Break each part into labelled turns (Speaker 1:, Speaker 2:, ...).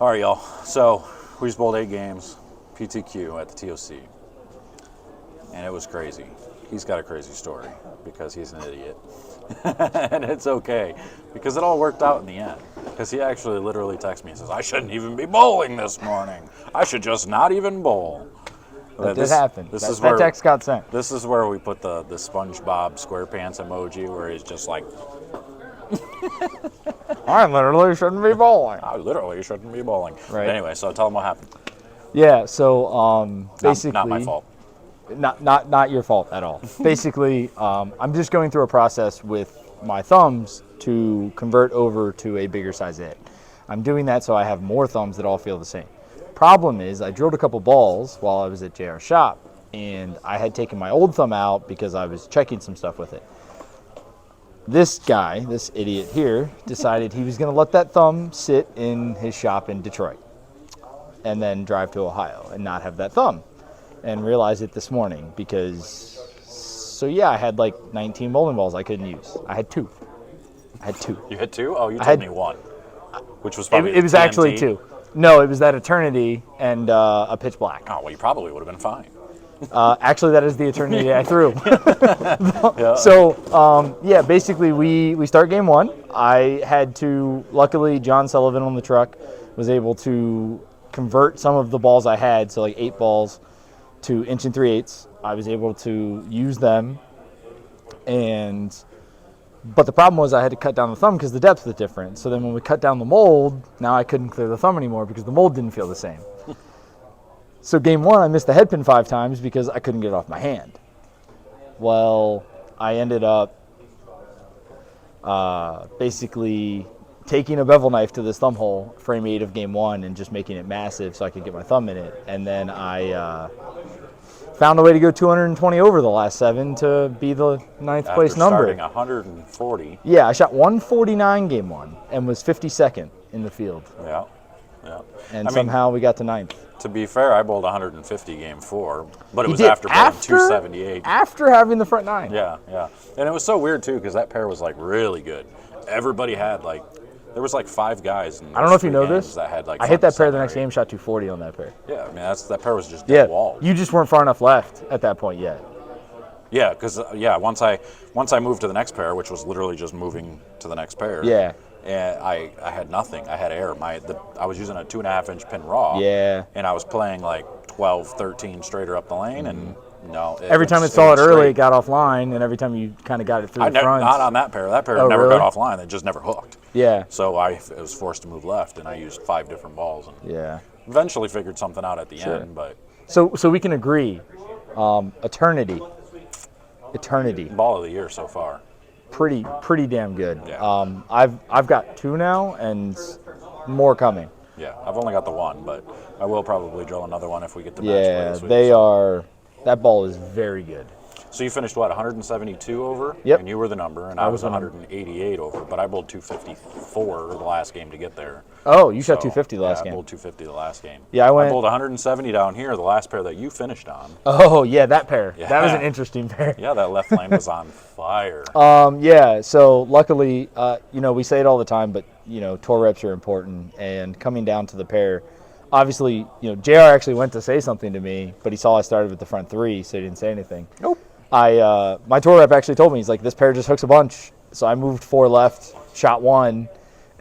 Speaker 1: All right, y'all. So we just bowled 8 games, PTQ at the TOC, and it was crazy. He's got a crazy story because he's an idiot, and it's okay because it all worked out in the end. Because he actually literally texted me and says, "I shouldn't even be bowling this morning. I should just not even bowl."
Speaker 2: That did happen. That text got sent.
Speaker 1: This is where we put the SpongeBob SquarePants emoji, where he's just like,
Speaker 2: I literally shouldn't be bowling.
Speaker 1: I literally shouldn't be bowling.
Speaker 2: Right.
Speaker 1: But anyway, so tell them what happened.
Speaker 2: Yeah, so basically...
Speaker 1: Not my fault.
Speaker 2: Not your fault at all. Basically, I'm just going through a process with my thumbs to convert over to a bigger size head. I'm doing that so I have more thumbs that all feel the same. Problem is, I drilled a couple balls while I was at JR's shop, and I had taken my old thumb out because I was checking some stuff with it. This guy, this idiot here, decided he was going to let that thumb sit in his shop in Detroit and then drive to Ohio and not have that thumb, and realized it this morning because, so yeah, I had like 19 bowling balls I couldn't use. I had 2.
Speaker 1: You had 2? Oh, you told me 1, which was probably
Speaker 2: it was
Speaker 1: TNT.
Speaker 2: Actually 2. No, it was that Eternity and a Pitch Black.
Speaker 1: Oh, well, you probably would have been fine.
Speaker 2: Actually, that is the Eternity I threw. Yeah. So, yeah, basically we start game 1. I had to, luckily John Sullivan on the truck was able to convert some of the balls I had, so like 8 balls, to 1 3/8. I was able to use them, but the problem was I had to cut down the thumb because the depth was different. So then when we cut down the mold, now I couldn't clear the thumb anymore because the mold didn't feel the same. So game 1, I missed the head pin 5 times because I couldn't get it off my hand. Well, I ended up basically taking a bevel knife to this thumb hole, frame 8 of game 1, and just making it massive so I could get my thumb in it. And then I found a way to go 220 over the last 7 to be the 9th place number.
Speaker 1: Starting 140.
Speaker 2: Yeah, I shot 149 game 1 and was 52nd in the field.
Speaker 1: Yeah.
Speaker 2: And somehow we got to 9th.
Speaker 1: To be fair, I bowled 150 game 4, but it was after bowling 278.
Speaker 2: After having the front 9.
Speaker 1: Yeah. And it was so weird, too, because that pair was, like, really good. Everybody had, like, there was, like, 5 guys.
Speaker 2: I don't know if you know this.
Speaker 1: That had, like,
Speaker 2: I hit that pair the next game, shot 240 on that pair.
Speaker 1: Yeah, I mean, that pair was just dead walled.
Speaker 2: You just weren't far enough left at that point yet.
Speaker 1: Yeah, because, once I moved to the next pair, which was literally just moving to the next pair.
Speaker 2: Yeah.
Speaker 1: And I had nothing. I had air. I was using a 2.5-inch pin raw.
Speaker 2: Yeah.
Speaker 1: And I was playing like 12, 13 straighter up the lane, and no.
Speaker 2: Every time it saw it early, it got offline, and every time you kind of got it through the front.
Speaker 1: Not on that pair. That pair never got offline. It just never hooked.
Speaker 2: Yeah.
Speaker 1: So I was forced to move left, and I used 5 different balls. And eventually figured something out at the end, but.
Speaker 2: So we can agree, Eternity.
Speaker 1: Ball of the year so far.
Speaker 2: Pretty damn good.
Speaker 1: Yeah.
Speaker 2: I've got 2 now and more coming.
Speaker 1: Yeah, I've only got the 1, but I will probably drill another one if we get to match play this week. That ball is very good. So you finished, 172 over?
Speaker 2: Yep.
Speaker 1: And you were the number, and I was 188 over, but I bowled 254 the last game to get there.
Speaker 2: Oh, you shot 250 the last game.
Speaker 1: I bowled 250 the last game.
Speaker 2: Yeah, I
Speaker 1: bowled 170 down here, the last pair that you finished on.
Speaker 2: Oh, yeah, that pair.
Speaker 1: Yeah.
Speaker 2: That was an interesting pair.
Speaker 1: Yeah, that left lane was on fire.
Speaker 2: Yeah, so luckily, we say it all the time, but, tour reps are important, and coming down to the pair, obviously, JR actually went to say something to me, but he saw I started with the front 3, so he didn't say anything.
Speaker 1: Nope.
Speaker 2: My tour rep actually told me, he's like, this pair just hooks a bunch. So I moved 4 left, shot 1,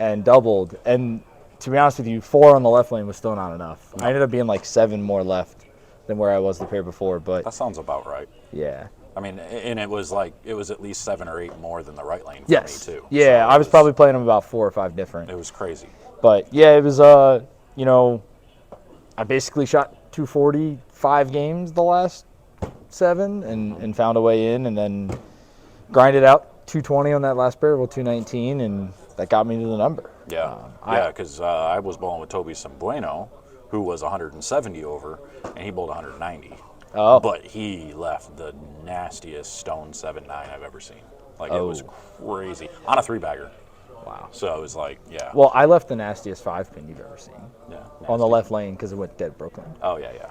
Speaker 2: and doubled. And to be honest with you, 4 on the left lane was still not enough. No. I ended up being like 7 more left than where I was the pair before. But
Speaker 1: that sounds about right.
Speaker 2: Yeah.
Speaker 1: I mean, and it was at least 7 or 8 more than the right lane for me, too.
Speaker 2: Yeah, so I was probably playing them about 4 or 5 different.
Speaker 1: It was crazy.
Speaker 2: But, yeah, it was, I basically shot 245 games the last 7 and found a way in, and then grinded out 220 on that last pair, 219, and that got me to the number.
Speaker 1: Yeah, because I was bowling with Toby Sambueno, who was 170 over, and he bowled 190.
Speaker 2: Oh.
Speaker 1: But he left the nastiest stone 7-9 I've ever seen. It was crazy. On a 3-bagger.
Speaker 2: Wow.
Speaker 1: So it was like, yeah.
Speaker 2: Well, I left the nastiest 5-pin you've ever seen.
Speaker 1: Yeah.
Speaker 2: On the left lane because it went dead Brooklyn.
Speaker 1: Oh, yeah.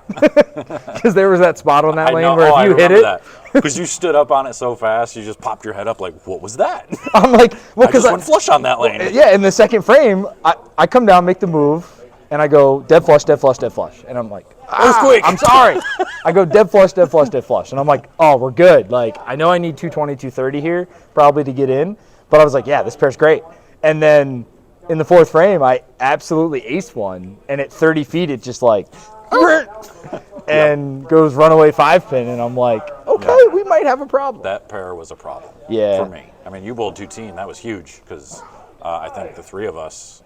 Speaker 2: Because there was that spot on that lane where if you hit it.
Speaker 1: Because you stood up on it so fast, you just popped your head up like, what was that?
Speaker 2: I'm like,
Speaker 1: I just went flush on that lane.
Speaker 2: Yeah, in the second frame, I come down, make the move, And I go, dead flush, dead flush, dead flush. And I'm like,
Speaker 1: was quick.
Speaker 2: I'm sorry. I go, dead flush, dead flush, dead flush. And I'm like, oh, we're good. Like, I know I need 220, 230 here probably to get in. But I was like, yeah, this pair's great. And then in the fourth frame, I absolutely aced one. And at 30 feet, it just like, and goes runaway 5-pin. And I'm like, okay, we might have a problem.
Speaker 1: That pair was a problem
Speaker 2: Yeah.
Speaker 1: for me. I mean, you bowled 2-teen. That was huge because I think the three of us,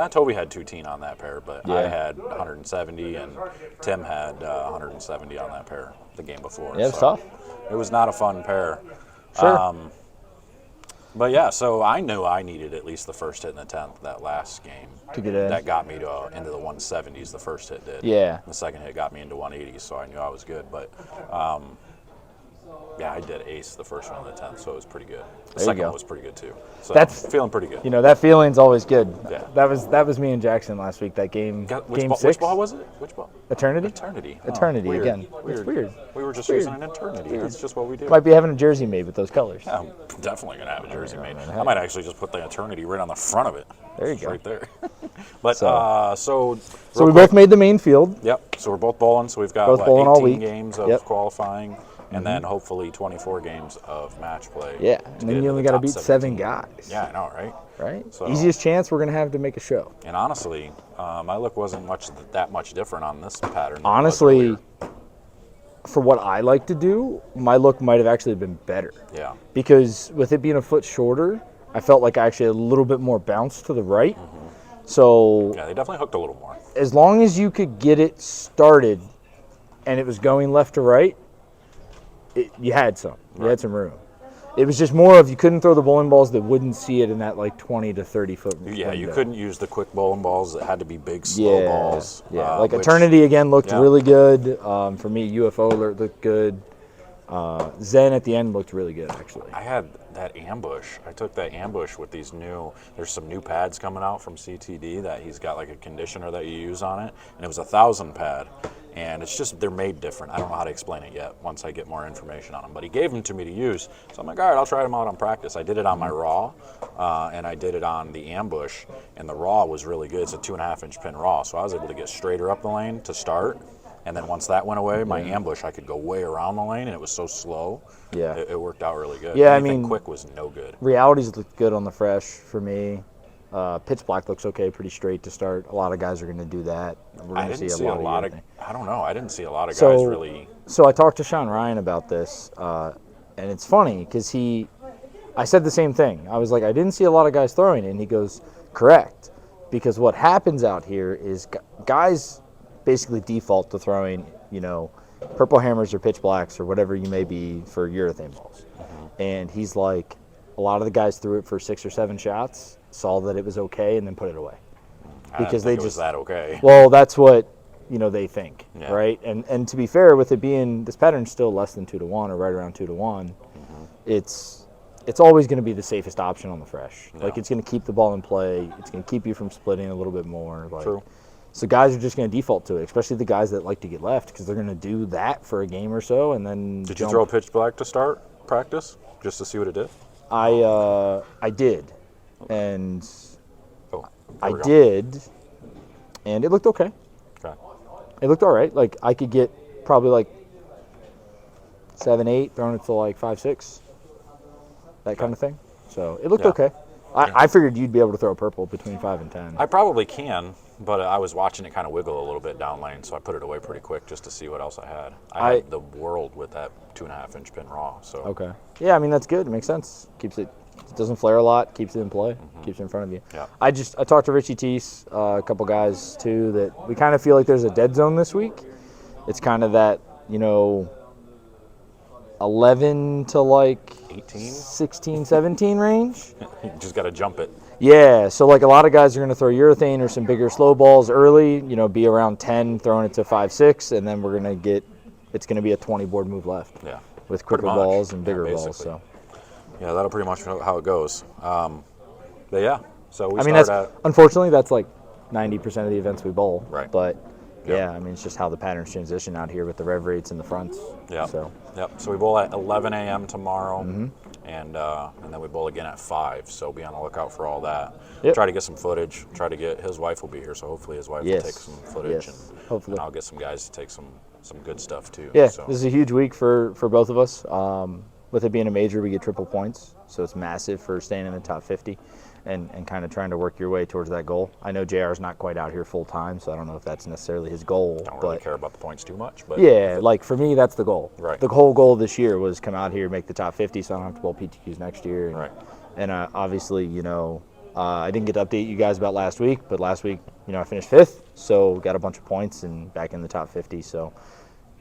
Speaker 1: Toby had 2-teen on that pair, but I had 170 and Tim had 170 on that pair the game before.
Speaker 2: Yeah, it was tough.
Speaker 1: It was not a fun pair.
Speaker 2: Sure.
Speaker 1: But yeah, so I knew I needed at least the first hit in the 10th that last game.
Speaker 2: To get in.
Speaker 1: That got me to into the 170s, the first hit did.
Speaker 2: Yeah.
Speaker 1: The second hit got me into 180s, so I knew I was good. But yeah, I did ace the first one in the 10th, so it was pretty good. The
Speaker 2: There you
Speaker 1: second
Speaker 2: go.
Speaker 1: one was pretty good too. So
Speaker 2: That's-
Speaker 1: feeling pretty good.
Speaker 2: You know, that feeling's always good.
Speaker 1: Yeah.
Speaker 2: That was me and Jackson last week, that game. Game 6.
Speaker 1: Which ball was it? Which ball?
Speaker 2: Eternity?
Speaker 1: Eternity.
Speaker 2: Eternity,
Speaker 1: weird.
Speaker 2: again. It's weird.
Speaker 1: We were just
Speaker 2: Weird.
Speaker 1: using an eternity. That's just what we do.
Speaker 2: Might be having a jersey made with those colors.
Speaker 1: Yeah, I'm definitely going to have a jersey made. I might actually just put the eternity right on the front of it.
Speaker 2: There you
Speaker 1: Just
Speaker 2: go.
Speaker 1: right there. But
Speaker 2: So-
Speaker 1: so
Speaker 2: So we
Speaker 1: real
Speaker 2: both
Speaker 1: quick-
Speaker 2: made the main field.
Speaker 1: Yep. So we're both bowling. So we've got
Speaker 2: Both
Speaker 1: what,
Speaker 2: bowling all
Speaker 1: 18
Speaker 2: week.
Speaker 1: games of
Speaker 2: Yep.
Speaker 1: qualifying, and then hopefully 24 games of match play.
Speaker 2: Yeah,
Speaker 1: to
Speaker 2: and
Speaker 1: get
Speaker 2: then
Speaker 1: into
Speaker 2: you only
Speaker 1: the
Speaker 2: got to
Speaker 1: top
Speaker 2: beat
Speaker 1: 17.
Speaker 2: 7 guys.
Speaker 1: Yeah, I know, right?
Speaker 2: Right?
Speaker 1: So-
Speaker 2: Easiest chance we're going to have to make a show.
Speaker 1: And honestly, my look wasn't that much different on this pattern. than it was
Speaker 2: Honestly,
Speaker 1: earlier.
Speaker 2: for what I like to do, my look might have actually been better.
Speaker 1: Yeah.
Speaker 2: Because with it being a foot shorter, I felt like I actually had a little bit more bounce to the right. So
Speaker 1: Yeah, they definitely hooked a little more.
Speaker 2: as long as you could get it started and it was going left to right, you had some. You had some room. It was just more of you couldn't throw the bowling balls that wouldn't see it in that like 20 to 30 foot
Speaker 1: Yeah, you
Speaker 2: window.
Speaker 1: couldn't use the quick bowling balls. It had to be big, slow balls.
Speaker 2: Yeah, like
Speaker 1: which-
Speaker 2: Eternity again looked
Speaker 1: yeah.
Speaker 2: really good. For me, UFO alert looked good. Zen at the end looked really good, actually.
Speaker 1: I had that ambush. I took that ambush with these there's some new pads coming out from CTD that he's got like a conditioner that you use on it. And it was 1,000 pad. And it's just, they're made different. I don't know how to explain it yet once I get more information on them. But he gave them to me to use. So I'm like, all right, I'll try them out on practice. I did it on my raw, and I did it on the ambush. And the raw was really good. It's a 2.5-inch pin raw. So I was able to get straighter up the lane to start. And then once that went away, my ambush, I could go way around the lane, and it was so slow.
Speaker 2: Yeah.
Speaker 1: It worked out really good.
Speaker 2: Yeah, I
Speaker 1: Anything
Speaker 2: mean-
Speaker 1: quick was no good.
Speaker 2: Realities looked good on the fresh for me. Pitch black looks okay, pretty straight to start. A lot of guys are going to do that. We're
Speaker 1: I
Speaker 2: going to
Speaker 1: didn't
Speaker 2: see
Speaker 1: see a lot of,
Speaker 2: everything.
Speaker 1: I don't know, I didn't see a lot of guys
Speaker 2: So-
Speaker 1: really.
Speaker 2: So I talked to Sean Ryan about this, and it's funny because I said the same thing. I was like, I didn't see a lot of guys throwing it, and he goes, correct, because what happens out here is guys basically default to throwing, purple hammers or pitch blacks or whatever you may be for urethane balls. And he's like, a lot of the guys threw it for 6 or 7 shots, saw that it was okay, and then put it away.
Speaker 1: I didn't
Speaker 2: Because
Speaker 1: think
Speaker 2: they
Speaker 1: it was
Speaker 2: just
Speaker 1: that okay.
Speaker 2: Well, that's what they think,
Speaker 1: Yeah.
Speaker 2: right? And to be fair, with it being this pattern's still less than 2 to 1 or right around 2 to 1, it's always going to be the safest option on the fresh. Like
Speaker 1: Yeah.
Speaker 2: it's going to keep the ball in play. It's going to keep you from splitting a little bit more. Like,
Speaker 1: True.
Speaker 2: So guys are just going to default to it, especially the guys that like to get left because they're going to do that for a game or so and then.
Speaker 1: Did you throw pitch black to start practice just to see what it did?
Speaker 2: I did, and
Speaker 1: Oh,
Speaker 2: I
Speaker 1: there we go.
Speaker 2: did, and it looked okay.
Speaker 1: Okay.
Speaker 2: It looked all right. Like I could get probably like 7, 8, throwing it to like 5, 6, that kind of thing. So it looked
Speaker 1: Yeah.
Speaker 2: okay. I figured you'd be able to throw purple between 5 and 10.
Speaker 1: I probably can, but I was watching it kind of wiggle a little bit down lane, so I put it away pretty quick just to see what else I had. I had the world with that 2.5-inch pin raw. So
Speaker 2: Okay. Yeah, I mean that's good. It makes sense. Keeps it doesn't flare a lot. Keeps it in play. Keeps it in front of you.
Speaker 1: Yeah.
Speaker 2: I talked to Richie Teese, a couple guys too, that we kind of feel like there's a dead zone this week. It's kind of that 11 to like
Speaker 1: 18?
Speaker 2: 16, 17 range.
Speaker 1: you just got to jump it.
Speaker 2: Yeah, so like a lot of guys are going to throw urethane or some bigger slow balls early, be around 10, throwing it to 5, 6, and then it's going to be a 20 board move left.
Speaker 1: Yeah.
Speaker 2: With
Speaker 1: Pretty
Speaker 2: quicker
Speaker 1: much.
Speaker 2: balls and
Speaker 1: Yeah,
Speaker 2: bigger balls.
Speaker 1: basically.
Speaker 2: So
Speaker 1: Yeah, that'll pretty much know how it goes. But yeah, so we
Speaker 2: I mean,
Speaker 1: start
Speaker 2: that's
Speaker 1: at
Speaker 2: unfortunately that's like 90% of the events we bowl.
Speaker 1: Right.
Speaker 2: But
Speaker 1: Yep.
Speaker 2: yeah, I mean it's just how the patterns transition out here with the rev rates in the fronts.
Speaker 1: Yeah.
Speaker 2: So
Speaker 1: Yep. So we bowl at 11 a.m. tomorrow. And then we bowl again at 5, so be on the lookout for all that.
Speaker 2: Yep.
Speaker 1: Try to get some footage. Try to get his wife will be here, so hopefully his wife will take some footage,
Speaker 2: hopefully.
Speaker 1: and I'll get some guys to take some good stuff too.
Speaker 2: Yeah,
Speaker 1: so.
Speaker 2: This is a huge week for both of us. With it being a major, we get triple points, so it's massive for staying in the top 50 and kind of trying to work your way towards that goal. I know JR's not quite out here full time, so I don't know if that's necessarily his goal.
Speaker 1: Don't really care about the points too much, but
Speaker 2: yeah, like for me, that's the goal.
Speaker 1: Right.
Speaker 2: The whole goal this year was come out here, make the top 50, so I don't have to bowl PTQs next year. And,
Speaker 1: right.
Speaker 2: And obviously, I didn't get to update you guys about last week, but last week, I finished 5th, so got a bunch of points and back in the top 50. So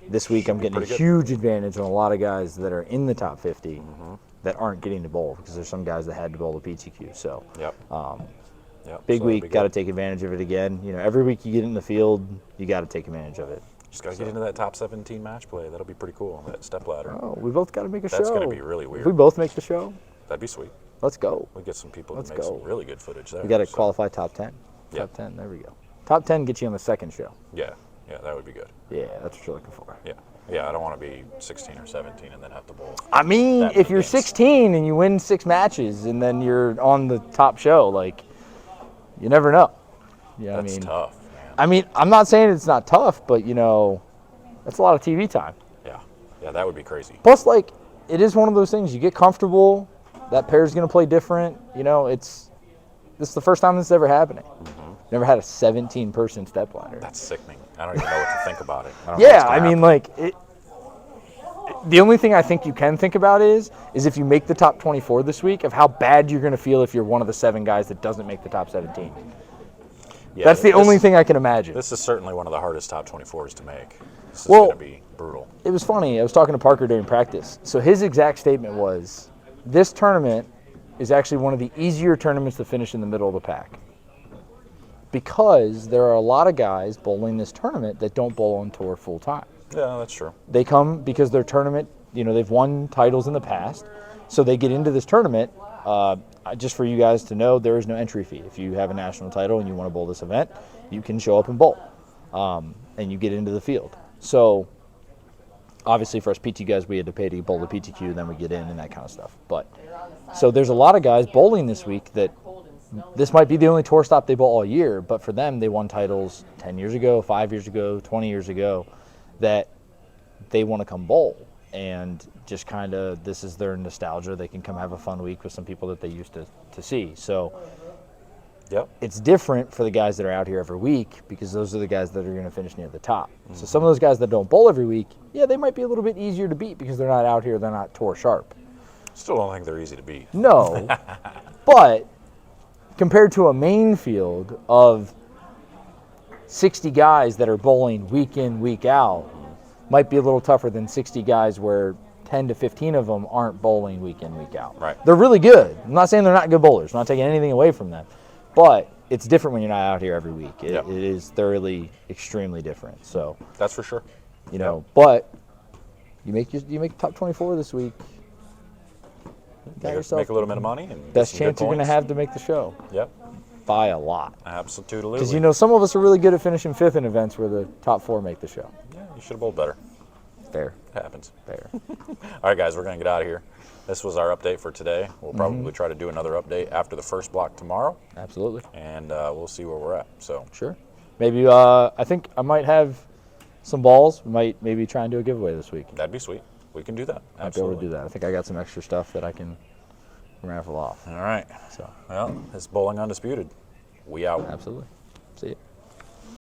Speaker 2: this week I'm getting a huge advantage on a lot of guys that are in the top 50 that aren't getting to bowl because there's some guys that had to bowl the PTQ. So big week, got to take advantage of it again. Every week you get in the field, you got to take advantage of it.
Speaker 1: Just got to get into that top 17 match play. That'll be pretty cool, that step ladder.
Speaker 2: Oh, we both got to make a show.
Speaker 1: That's going to be really weird.
Speaker 2: If we both make the show,
Speaker 1: that'd be sweet.
Speaker 2: Let's go.
Speaker 1: We get some people to make some really good footage there.
Speaker 2: We got to qualify top 10. Top 10, there we go. Top 10 gets you on the second show.
Speaker 1: Yeah, that would be good.
Speaker 2: Yeah, that's what you're looking for.
Speaker 1: Yeah, I don't want to be 16 or 17 and then have to bowl.
Speaker 2: I mean, if you're 16 and you win 6 matches and then you're on the top show, you never know.
Speaker 1: That's tough, man.
Speaker 2: I mean, I'm not saying it's not tough, but, that's a lot of TV time.
Speaker 1: Yeah, that would be crazy.
Speaker 2: Plus, it is one of those things. You get comfortable. That pair's going to play different. This is the first time this is ever happening. Never had a 17-person step ladder.
Speaker 1: That's sickening. I don't even know what to think about it.
Speaker 2: The only thing I think you can think about is if you make the top 24 this week, of how bad you're going to feel if you're one of the 7 guys that doesn't make the top 17. Yeah, that's the only thing I can imagine.
Speaker 1: This is certainly one of the hardest top 24s to make. This is going to be brutal.
Speaker 2: It was funny. I was talking to Parker during practice. So his exact statement was, this tournament is actually one of the easier tournaments to finish in the middle of the pack. Because there are a lot of guys bowling this tournament that don't bowl on tour full time.
Speaker 1: Yeah, that's true.
Speaker 2: They come because their tournament, they've won titles in the past. So they get into this tournament. Just for you guys to know, there is no entry fee. If you have a national title and you want to bowl this event, you can show up and bowl. And you get into the field. So obviously for us PT guys, we had to pay to bowl the PTQ, and then we get in and that kind of stuff. So there's a lot of guys bowling this week that this might be the only tour stop they bowl all year, but for them, they won titles 10 years ago, 5 years ago, 20 years ago, that they want to come bowl. And just kind of, this is their nostalgia. They can come have a fun week with some people that they used to see. So it's different for the guys that are out here every week, because those are the guys that are going to finish near the top. So some of those guys that don't bowl every week, they might be a little bit easier to beat because they're not out here, they're not tour sharp.
Speaker 1: Still don't think they're easy to beat.
Speaker 2: No, but compared to a main field of 60 guys that are bowling week in, week out, might be a little tougher than 60 guys where 10 to 15 of them aren't bowling week in, week out.
Speaker 1: Right.
Speaker 2: They're really good. I'm not saying they're not good bowlers. I'm not taking anything away from them. But it's different when you're not out here every week. It is thoroughly, extremely different. So
Speaker 1: that's for sure.
Speaker 2: But you make top 24 this week.
Speaker 1: Make a little bit of money. And
Speaker 2: best chance you're going to have to make the show.
Speaker 1: Yep.
Speaker 2: By a lot.
Speaker 1: Absolutely.
Speaker 2: Because some of us are really good at finishing 5th in events where the top 4 make the show.
Speaker 1: Yeah, you should have bowled better.
Speaker 2: Fair.
Speaker 1: It happens.
Speaker 2: Fair.
Speaker 1: All right, guys, we're going to get out of here. This was our update for today. We'll probably try to do another update after the first block tomorrow.
Speaker 2: Absolutely.
Speaker 1: And we'll see where we're at. So
Speaker 2: sure. Maybe I think I might have some balls. We might maybe try and do a giveaway this week.
Speaker 1: That'd be sweet. We can do that. Absolutely.
Speaker 2: I'd be able to do that. I think I got some extra stuff that I can raffle off.
Speaker 1: All right. So, well, it's Bowling Undisputed. We out.
Speaker 2: Absolutely. See you.